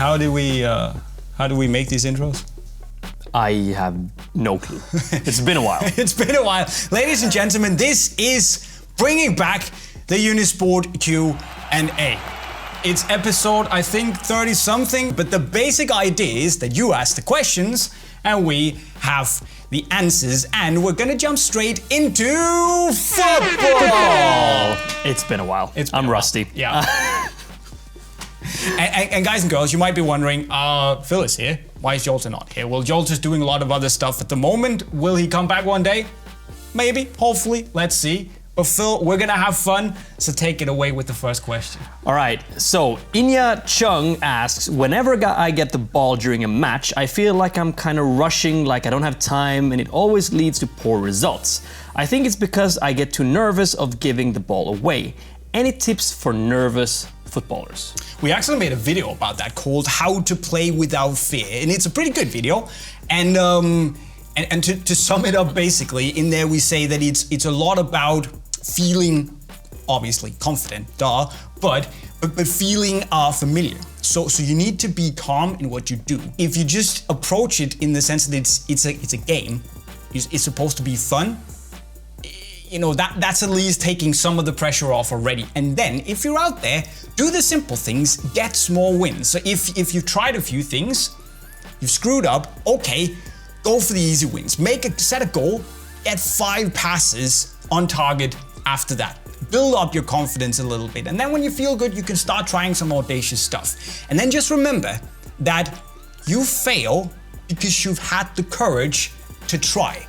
How do we make these intros? I have no clue. It's been a while. It's been a while. Ladies and gentlemen, this is bringing back the Unisport Q&A. It's episode, I think, 30-something, but the basic idea is that you ask the questions and we have the answers, and we're gonna jump straight into football! It's been a while. I'm rusty. Yeah. And guys and girls, you might be wondering, Phil is here. Why is Jolter not here? Well, Jolter's doing a lot of other stuff at the moment. Will he come back one day? Maybe, hopefully, let's see. But Phil, we're gonna have fun, so take it away with the first question. All right, so Inya Chung asks, whenever I get the ball during a match, I feel like I'm kind of rushing, like I don't have time, and it always leads to poor results. I think it's because I get too nervous of giving the ball away. Any tips for nervous footballers? We actually made a video about that called How to Play Without Fear, and it's a pretty good video. And to sum it up, basically, in there we say that it's a lot about feeling, obviously, confident, but feeling familiar. So you need to be calm in what you do. If you just approach it in the sense that it's a game, it's supposed to be fun, you know, that's at least taking some of the pressure off already. And then, if you're out there, do the simple things, get small wins. So if you've tried a few things, you've screwed up, okay, go for the easy wins. Set a goal, get 5 passes on target after that. Build up your confidence a little bit. And then when you feel good, you can start trying some audacious stuff. And then just remember that you fail because you've had the courage to try.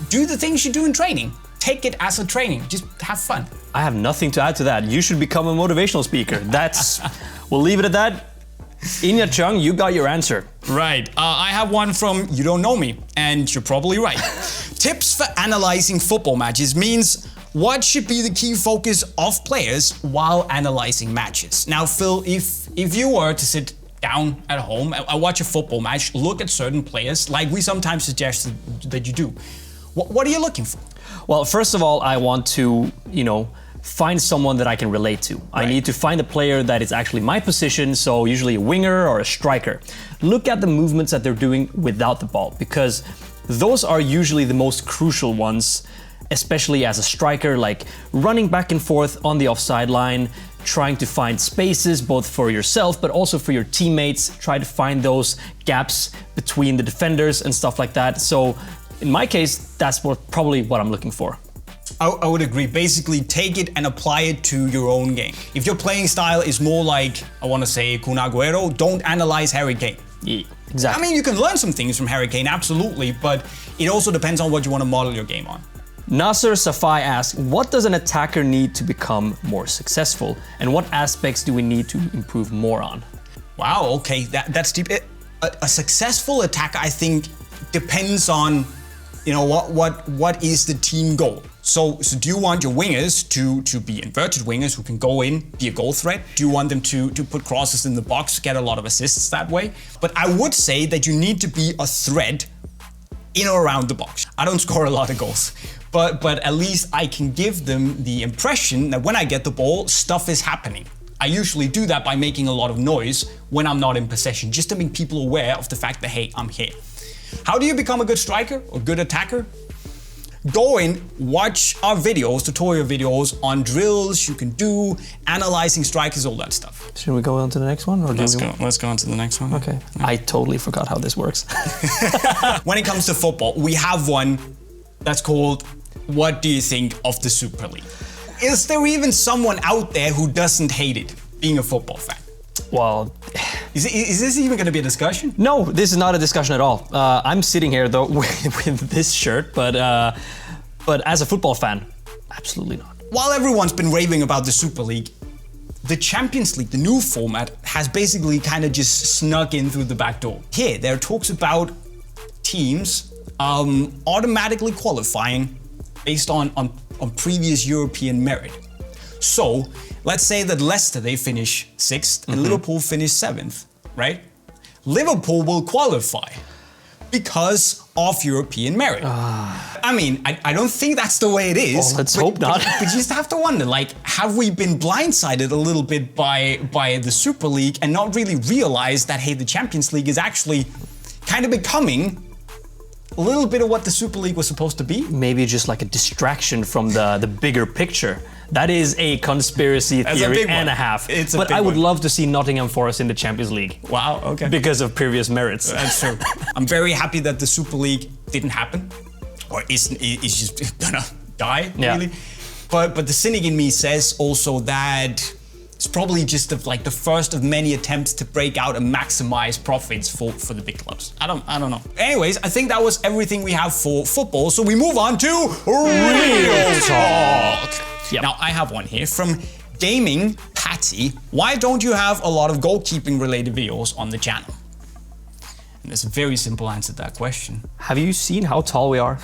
Do the things you do in training. Take it as a training. Just have fun. I have nothing to add to that. You should become a motivational speaker. We'll leave it at that. Inya Chung, you got your answer. Right. I have one from You Don't Know Me, and you're probably right. Tips for analyzing football matches means what should be the key focus of players while analyzing matches. Now, Phil, if you were to sit down at home and watch a football match, look at certain players, like we sometimes suggest that you do, what are you looking for? Well, first of all, I want to, find someone that I can relate to. Right. I need to find a player that is actually my position, so usually a winger or a striker. Look at the movements that they're doing without the ball, because those are usually the most crucial ones, especially as a striker, like running back and forth on the offside line, trying to find spaces both for yourself but also for your teammates, try to find those gaps between the defenders and stuff like that. So in my case, that's probably what I'm looking for. I would agree. Basically, take it and apply it to your own game. If your playing style is more like, I want to say, Kun Agüero, don't analyze Harry Kane. Yeah, exactly. I mean, you can learn some things from Harry Kane, absolutely, but it also depends on what you want to model your game on. Nasser Safai asks, what does an attacker need to become more successful? And what aspects do we need to improve more on? Wow, okay, that's deep. A successful attacker, I think, depends on, what is the team goal? So do you want your wingers to be inverted wingers who can go in, be a goal threat? Do you want them to put crosses in the box, get a lot of assists that way? But I would say that you need to be a threat in or around the box. I don't score a lot of goals, but at least I can give them the impression that when I get the ball, stuff is happening. I usually do that by making a lot of noise when I'm not in possession, just to make people aware of the fact that, hey, I'm here. How do you become a good striker or good attacker? Go in, watch our videos, tutorial videos on drills you can do, analyzing strikers, all that stuff. Should we go on to the next one? Or let's go on to the next one. Okay. Yeah. I totally forgot how this works. When it comes to football, we have one that's called, what do you think of the Super League? Is there even someone out there who doesn't hate it, being a football fan? Well, is this even going to be a discussion? No, this is not a discussion at all. I'm sitting here though with this shirt, but as a football fan, absolutely not. While everyone's been raving about the Super League, the Champions League, the new format, has basically kind of just snuck in through the back door. Here, there are talks about teams automatically qualifying based on previous European merit. So, let's say that Leicester, they finish 6th and Liverpool finish 7th, right? Liverpool will qualify. because of European merit. I mean, I don't think that's the way it is. Well, let's hope not. But you just have to wonder, like, have we been blindsided a little bit by the Super League and not really realized that, hey, the Champions League is actually kind of becoming a little bit of what the Super League was supposed to be? Maybe just like a distraction from the bigger picture. That is a conspiracy theory and a half. But I would love to see Nottingham Forest in the Champions League. Wow, okay. Because of previous merits. That's true. I'm very happy that the Super League didn't happen, or is just gonna die, really. But the cynic in me says also that it's probably just the first of many attempts to break out and maximize profits for the big clubs. I don't know. Anyways, I think that was everything we have for football. So we move on to real talk. Yep. Now I have one here from Gaming Patty. Why don't you have a lot of goalkeeping related videos on the channel? And there's a very simple answer to that question. Have you seen how tall we are?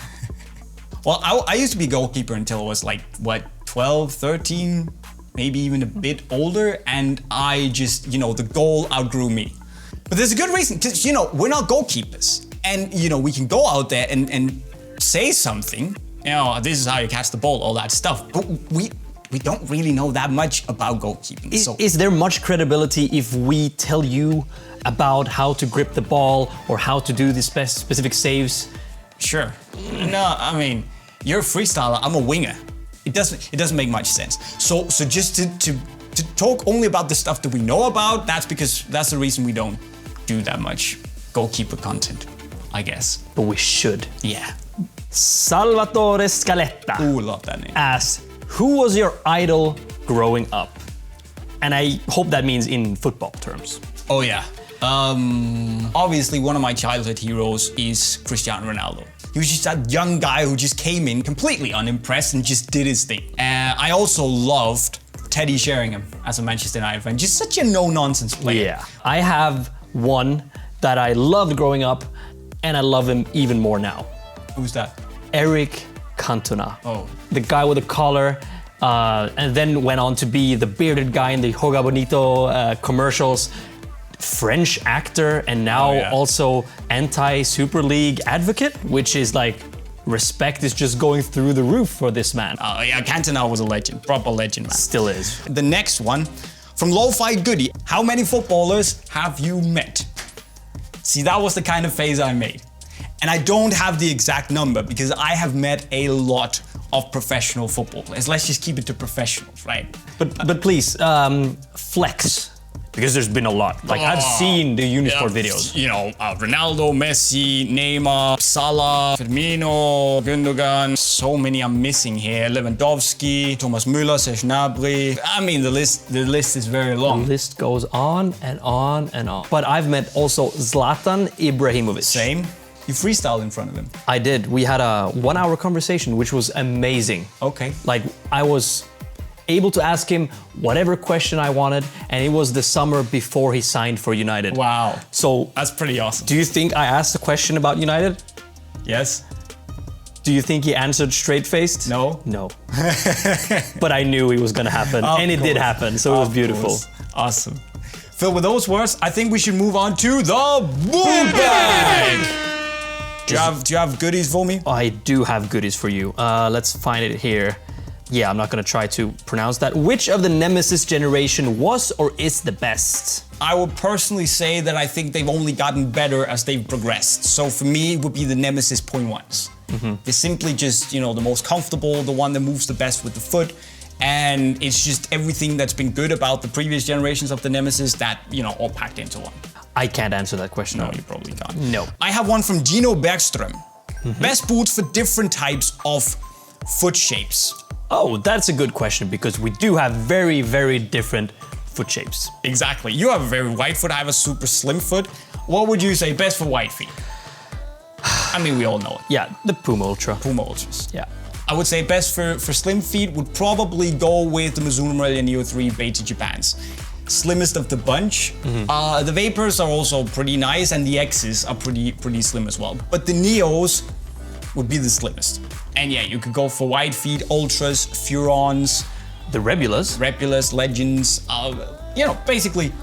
Well, I used to be a goalkeeper until I was like, what, 12, 13? Maybe even a bit older, and I just, the goal outgrew me. But there's a good reason, because, we're not goalkeepers. And, we can go out there and say something, this is how you catch the ball, all that stuff. But we don't really know that much about goalkeeping. Is there much credibility if we tell you about how to grip the ball or how to do the specific saves? Sure. No, I mean, you're a freestyler, I'm a winger. It doesn't make much sense. So just to talk only about the stuff that we know about, that's the reason we don't do that much goalkeeper content, I guess. But we should. Yeah. Salvatore Scaletta. Ooh, love that name. Asks, who was your idol growing up? And I hope that means in football terms. Oh yeah. Obviously one of my childhood heroes is Cristiano Ronaldo. He was just that young guy who just came in completely unimpressed and just did his thing. I also loved Teddy Sheringham as a Manchester United fan. Just such a no-nonsense player. Yeah. I have one that I loved growing up, and I love him even more now. Who's that? Eric Cantona. Oh. The guy with the collar, and then went on to be the bearded guy in the Joga Bonito commercials. French actor, and now also anti-Super League advocate, which is like, respect is just going through the roof for this man. Oh yeah, Cantona was a legend, proper legend, man. Still is. The next one, from Lo-Fi Goody. How many footballers have you met? See, that was the kind of face I made. And I don't have the exact number because I have met a lot of professional football players. Let's just keep it to professionals, right? But please, flex. Because there's been a lot. Like, I've seen the Unisport videos. Ronaldo, Messi, Neymar, Salah, Firmino, Gundogan. So many I'm missing here. Lewandowski, Thomas Müller, Serge Gnabry. I mean, the list is very long. The list goes on and on and on. But I've met also Zlatan Ibrahimovic. Same. You freestyled in front of him. I did. We had a 1-hour conversation, which was amazing. Okay. Like, I was able to ask him whatever question I wanted, and it was the summer before he signed for United. Wow. So that's pretty awesome. Do you think I asked a question about United? Yes. Do you think he answered straight-faced? No. No. But I knew it was gonna happen, and it did happen, so it was beautiful. Awesome. Phil, with those words, I think we should move on to the book bag. Do you have goodies for me? I do have goodies for you. Let's find it here. Yeah, I'm not gonna try to pronounce that. Which of the Nemesis generation was or is the best? I would personally say that I think they've only gotten better as they've progressed. So for me, it would be the Nemesis 0.1s. They're simply just, the most comfortable, the one that moves the best with the foot. And it's just everything that's been good about the previous generations of the Nemesis that, all packed into one. I can't answer that question. No, you probably can't. No. I have one from Gino Bergström. Best boots for different types of foot shapes. Oh, that's a good question because we do have very, very different foot shapes. Exactly. You have a very wide foot, I have a super slim foot. What would you say best for wide feet? I mean, we all know it. Yeah, the Puma Ultra. Puma Ultras. Yeah. I would say best for slim feet would probably go with the Mizuno Morelia Neo 3 Beta Japans. Slimmest of the bunch. The Vapors are also pretty nice, and the X's are pretty slim as well. But the Neos would be the slimmest. And yeah, you could go for wide feet, Ultras, Furons. The Rebulas. Legends, basically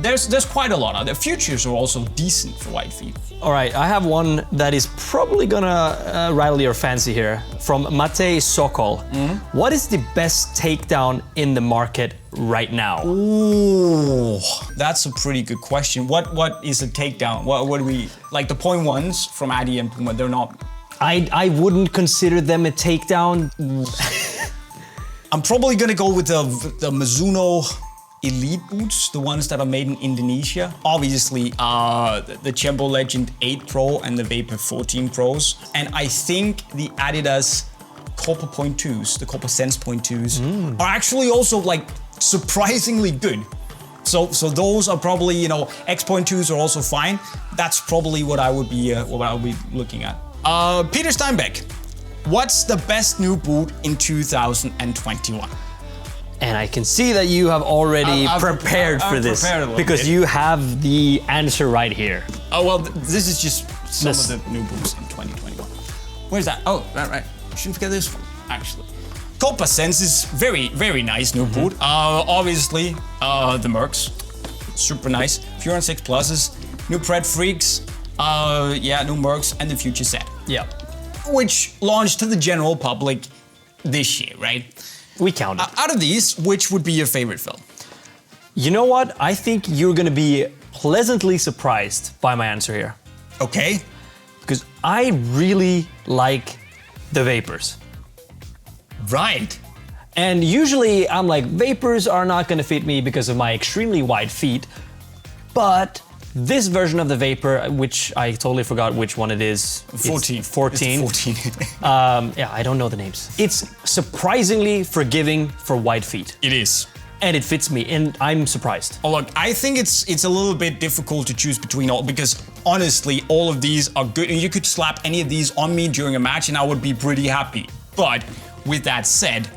there's quite a lot. The futures are also decent for wide feet. All right, I have one that is probably gonna rattle your fancy here. From Matej Sokol. What is the best takedown in the market right now? Ooh, that's a pretty good question. What is a takedown? What do we like? The point ones from Adi and Puma, they're not. I wouldn't consider them a takedown. I'm probably gonna go with the Mizuno Elite boots, the ones that are made in Indonesia. Obviously, the Chembo Legend 8 Pro and the Vapor 14 Pros. And I think the Adidas Copper Point 2s, the Copper Sense Point 2s, are actually also like surprisingly good. So those are probably, you know, X Point 2s are also fine. That's probably what I would be looking at. Peter Steinbeck, what's the best new boot in 2021? And I can see that you have already prepared for this because you have the answer right here. Oh, well, this is just some of the new boots in 2021. Where's that? Oh, right. Shouldn't forget this one, actually. Copa Sense is very, very nice new boot. Obviously, the Mercs, super nice. Furon 6 Pluses, new Pred Freaks, new Mercs, and the Future Set. Yeah. Which launched to the general public this year, right? We counted. Out of these, which would be your favorite film? You know what? I think you're gonna be pleasantly surprised by my answer here. Okay. Because I really like the Vapors. Right. And usually I'm like, Vapors are not gonna fit me because of my extremely wide feet. But this version of the Vapor, which I totally forgot which one it is. 14. It's 14. It's 14. Yeah, I don't know the names. It's surprisingly forgiving for wide feet. It is. And it fits me, and I'm surprised. Oh, look, I think it's a little bit difficult to choose between all, because honestly, all of these are good, and you could slap any of these on me during a match and I would be pretty happy. But with that said,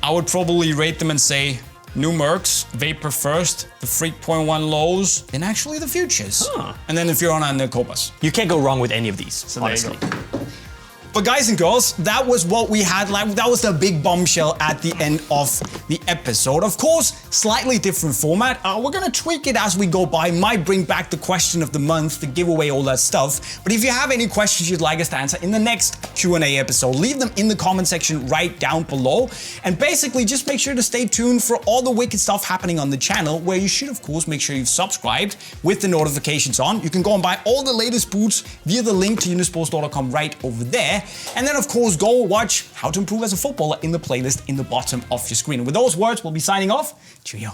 I would probably rate them and say, new Mercs, Vapor first, the Freak Point 1 lows, then actually the Futures. And then the Furon and the Copas. You can't go wrong with any of these, So honestly. there you go. But guys and girls, that was what we had. That was the big bombshell at the end of the episode. Of course, slightly different format. We're gonna tweak it as we go by. Might bring back the question of the month, the giveaway, all that stuff. But if you have any questions you'd like us to answer in the next Q&A episode, leave them in the comment section right down below. And basically, just make sure to stay tuned for all the wicked stuff happening on the channel, where you should, of course, make sure you've subscribed with the notifications on. You can go and buy all the latest boots via the link to unisportstore.com right over there. And then, of course, go watch How to Improve as a Footballer in the playlist in the bottom of your screen. And with those words, we'll be signing off. Cheerio.